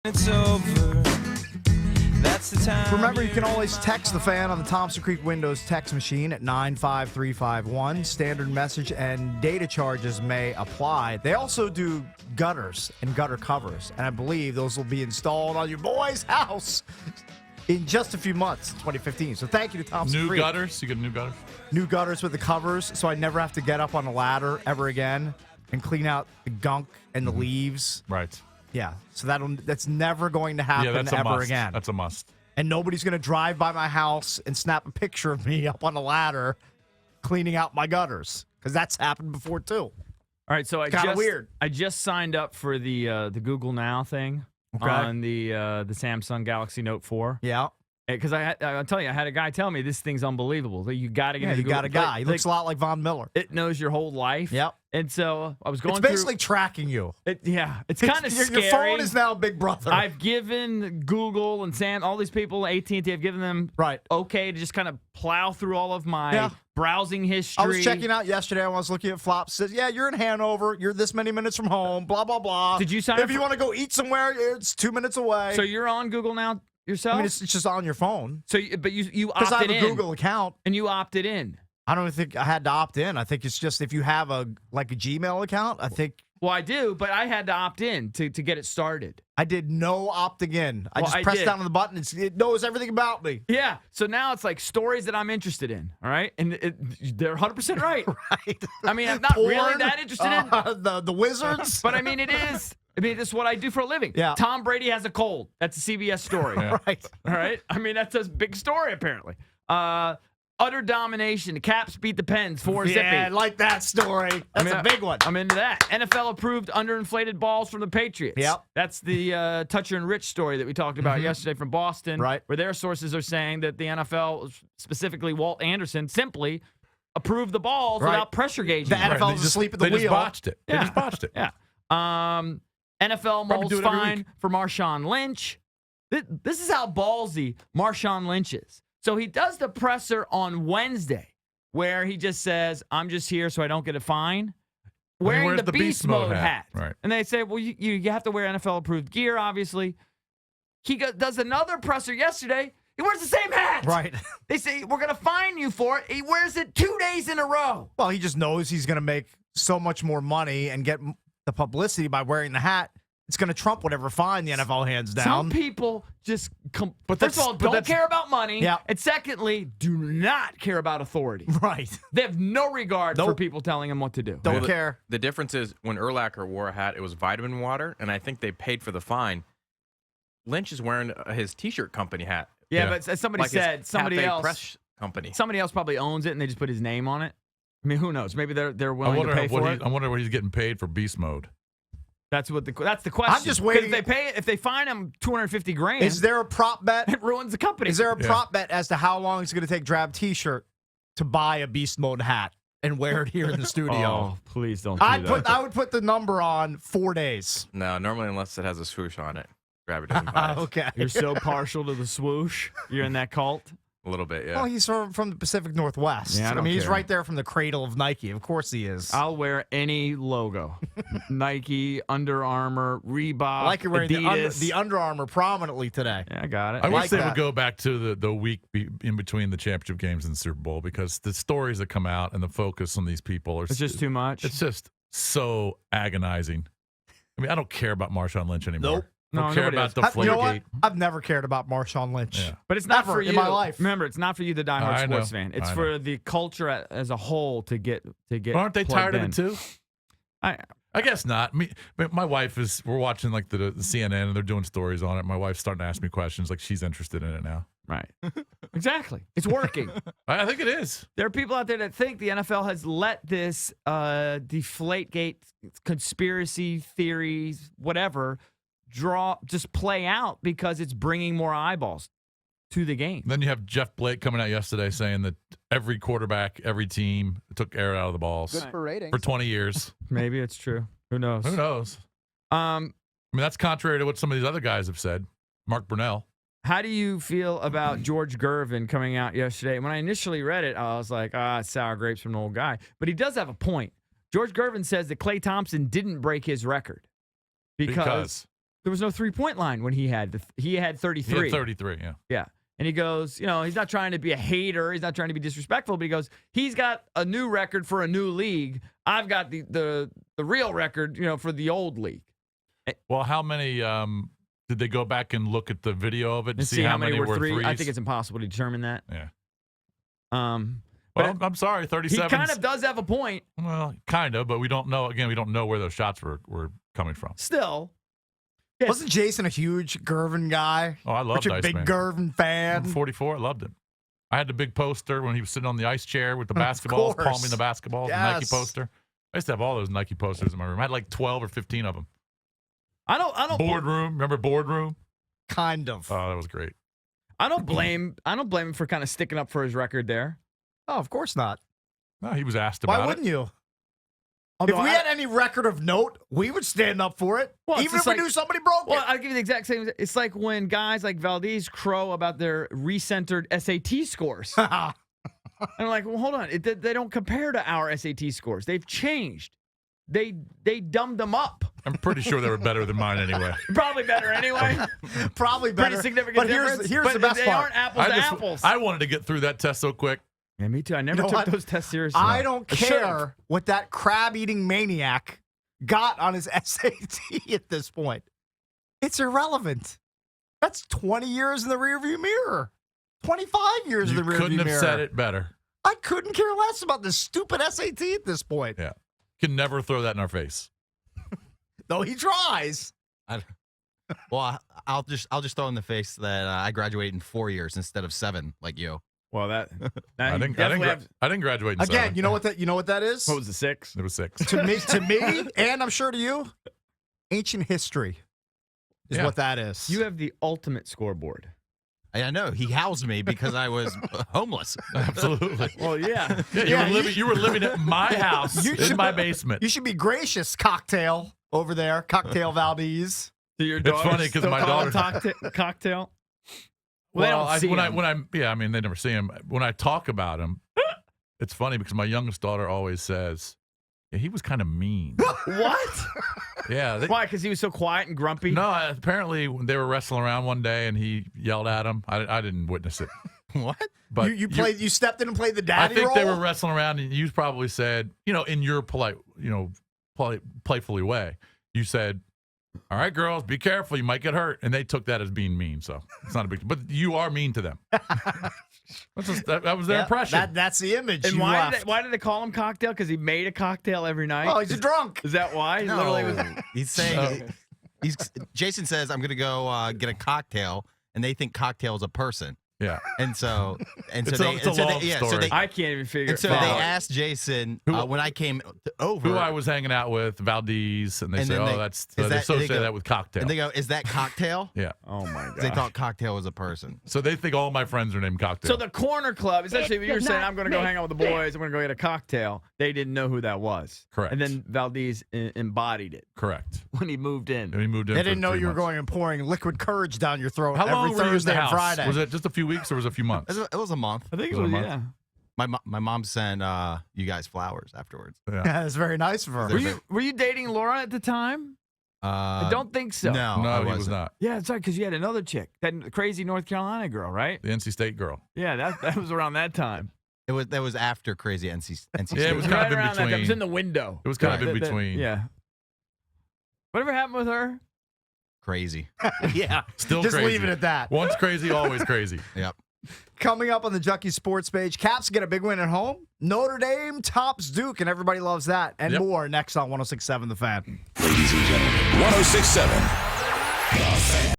It's over. That's the time. Remember, you can always text the fan on the Thompson Creek Windows text machine at 95351. Standard message and data charges may apply. They also do gutters and gutter covers, and I believe those will be installed on your boy's house in just a few months, 2015. So thank you to Thompson Creek. New gutters? You get new gutters? New gutters with the covers, so I never have to get up on a ladder ever again and clean out the gunk and the leaves. Right. Yeah, so that's never going to happen that's a ever must. again. That's a must. And nobody's going to drive by my house and snap a picture of me up on a ladder cleaning out my gutters, because that's happened before too. All right, so I just signed up for the Google Now thing on the Samsung Galaxy Note 4. Yeah. Because I'll tell you, I had a guy tell me this thing's unbelievable. You got to get. Yeah, you got a guy. He looks a lot like Von Miller. It knows your whole life. Yep. And so I was going. It's basically tracking you. It's kind of scary. Your phone is now Big Brother. I've given Google and Sam, all these people, AT&T, I've given them okay to just kind of plow through all of my browsing history. I was checking out yesterday. I was looking at flops. Says, yeah, you're in Hanover. You're this many minutes from home. Blah blah blah. Did you sign up? If you want to go eat somewhere, it's 2 minutes away. So you're on Google Now yourself? I mean, it's just on your phone. So, but you opted in. Because I have a Google account. And you opted in. I don't think I had to opt in. I think it's just if you have a Gmail account, I think. Well, I do, but I had to opt in to get it started. I did no opting in. I just pressed down on the button. It knows everything about me. Yeah. So now it's like stories that I'm interested in. All right. And they're 100% right. Right. I mean, I'm not really that interested in the Wizards. But I mean, it is. I mean, this is what I do for a living. Yeah. Tom Brady has a cold. That's a CBS story. Yeah. Right. All right. I mean, that's a big story, apparently. Utter domination. The Caps beat the Pens 4-0. Yeah, I like that story. That's a big one. I'm into that. NFL approved underinflated balls from the Patriots. Yep. That's the Toucher and Rich story that we talked about yesterday from Boston. Right. Where their sources are saying that the NFL, specifically Walt Anderson, simply approved the balls without pressure gauging. The NFL is asleep at the wheel. They just botched it. Yeah. They just botched it. Yeah. NFL moles fine for Marshawn Lynch. This is how ballsy Marshawn Lynch is. So he does the presser on Wednesday where he just says, I'm just here so I don't get a fine, wearing the beast mode hat. Right. And they say, well, you have to wear NFL-approved gear, obviously. He does another presser yesterday. He wears the same hat. Right. They say, we're going to fine you for it. He wears it 2 days in a row. Well, he just knows he's going to make so much more money and get the publicity by wearing the hat. It's going to trump whatever fine the NFL hands down. Some people just, first of all, don't care about money. Yeah. And secondly, do not care about authority. Right. They have no regard for people telling them what to do. Don't care. The difference is when Urlacher wore a hat, it was vitamin water, and I think they paid for the fine. Lynch is wearing his T-shirt company hat. Yeah, but as somebody said, somebody else press company. Somebody else probably owns it, and they just put his name on it. I mean, who knows? Maybe they're willing to pay for it. I wonder what he's getting paid for beast mode. That's the question. I'm just waiting. If they fine him $250,000, is there a prop bet? It ruins the company. Is there a prop bet as to how long it's going to take Drab T-shirt to buy a beast mode hat and wear it here in the studio? Oh, please don't. I would put the number on 4 days. No, normally unless it has a swoosh on it, Drab doesn't buy it. Okay. You're so partial to the swoosh. You're in that cult. A little bit, yeah. Well, he's from the Pacific Northwest. Yeah, I mean, he's right there from the cradle of Nike. Of course he is. I'll wear any logo. Nike, Under Armour, Reebok, I like you're wearing Adidas. the Under Armour prominently today. Yeah, I got it. I wish like they that. would go back to the week in between the championship games and the Super Bowl, because the stories that come out and the focus on these people are It's just too much. It's just so agonizing. I mean, I don't care about Marshawn Lynch anymore. Nope. I don't No, care nobody about does. the You know what? Flategate. I've never cared about Marshawn Lynch. Yeah. But it's not Ever for you in my life. Remember, it's not for you, the diehard I know. sports fan. It's I for know. the culture as a whole to get. Aren't they tired of it too? I guess not. My wife is. We're watching like the CNN and they're doing stories on it. My wife's starting to ask me questions. Like she's interested in it now. Right. Exactly. It's working. I think it is. There are people out there that think the NFL has let this Deflategate conspiracy theories, whatever, just play out because it's bringing more eyeballs to the game. Then you have Jeff Blake coming out yesterday saying that every quarterback, every team took air out of the balls. Good for ratings. For 20 years. Maybe it's true. Who knows? Who knows? I mean, that's contrary to what some of these other guys have said. Mark Brunell. How do you feel about George Gervin coming out yesterday? When I initially read it, I was like, sour grapes from an old guy. But he does have a point. George Gervin says that Klay Thompson didn't break his record because There was no 3-point line when he had 33. He had 33, yeah. Yeah. And he goes, he's not trying to be a hater. He's not trying to be disrespectful, but he goes, he's got a new record for a new league. I've got the real record, for the old league. Well, how many did they go back and look at the video of it And to see how many were threes? I think it's impossible to determine that. Yeah. But I'm sorry, 37. He kind of does have a point. Well, kind of, but we don't know. Again, we don't know where those shots were coming from. Still. Yes. Wasn't Jason a huge Gervin guy? Oh, I loved Such a Iceman. big Gervin fan. 44, I loved him. I had the big poster when he was sitting on the ice chair with the basketballs, palming the basketballs, the Nike poster. I used to have all those Nike posters in my room. I had like 12 or 15 of them. I don't Boardroom. Remember Boardroom? Kind of. Oh, that was great. I don't blame him for kind of sticking up for his record there. Oh, of course not. No, he was asked about it. Why wouldn't you? Although if we had any record of note, we would stand up for it, Well, even if we knew somebody broke Well, it. I'll give you the exact same. It's like when guys like Valdez crow about their recentered SAT scores. And I'm like, well, hold on. They don't compare to our SAT scores. They've changed. They dumbed them up. I'm pretty sure they were better than mine anyway. Probably better anyway. Probably better. Pretty significant but difference. Here's but the best they part. aren't apples to apples. I wanted to get through that test so quick. Yeah, me too. I never took those tests seriously. I don't I should've. care what that crab-eating maniac got on his SAT at this point. It's irrelevant. That's 20 years in the rearview mirror. 25 years in the rearview mirror. You couldn't have said it better. I couldn't care less about this stupid SAT at this point. Yeah. Can never throw that in our face. Though he tries. Well, I'll just throw in the face that I graduated in 4 years instead of 7, like you. Well, I didn't graduate in Again, 7. you know what that is? What was the 6? It was 6. to me, and I'm sure to you, ancient history is what that is. You have the ultimate scoreboard. I know. He housed me because I was homeless. Absolutely. Well, yeah. You were living at my house in my basement. You should be gracious, Cocktail over there, Cocktail Valdez. So your It's funny because my daughter cocktail. Well, they don't see him. I mean, they never see him. When I talk about him, it's funny because my youngest daughter always says, yeah, he was kind of mean. What? Yeah. Why? Because he was so quiet and grumpy? No, apparently when they were wrestling around one day and he yelled at him. I didn't witness it. What? But you stepped in and played the I daddy think role? they were wrestling around and you probably said, in your polite, playfully way, you said, all right, girls, be careful. You might get hurt. And they took that as being mean. So it's not a big deal. But you are mean to them. That was their impression. That's the image. And you left. why did they call him Cocktail? Because he made a cocktail every night? Oh, he's a drunk. Is that why? He No, literally was. he's saying Jason says I'm going to go get a cocktail, and they think cocktail is a person. Yeah. And so It's a long story. I can't even figure so it out. they asked Jason when I came over who I was hanging out with, Valdez, and they say, they associate that with cocktail. And they go, is that cocktail? Yeah. Oh, my God. They thought cocktail was a person. So they think all my friends are named Cocktail. So the corner club, essentially, when you were saying, I'm going to go hang out with the boys, I'm going to go get a cocktail, they didn't know who that was. Correct. And then Valdez embodied it Correct. when he moved in. And we moved in. They for didn't know 3 you were months. going and pouring liquid courage down your throat How long every were you in the Thursday and house? Friday. Was it just a few weeks or was it a few months? It was a month. I think it Was it was, a month? yeah. My mom sent you guys flowers afterwards. Yeah. That's very nice of her. Were you dating Laura at the time? I don't think so. No, I No, he was wasn't. not. Yeah, it's right, because you had another chick, that crazy North Carolina girl, right? The NC State girl. Yeah, that was around that time. That was after crazy NC Yeah, State. it was kind of in around that time. It was between. in the window. It was kind of in That- between. yeah. Whatever happened with her? Crazy. Yeah. Still Just crazy. leave it at that. Once crazy, always crazy. Yep. Coming up on the Junkie Sports page, Caps get a big win at home. Notre Dame tops Duke, and everybody loves that. And more next on 106.7 The Fan. Ladies and gentlemen, 106.7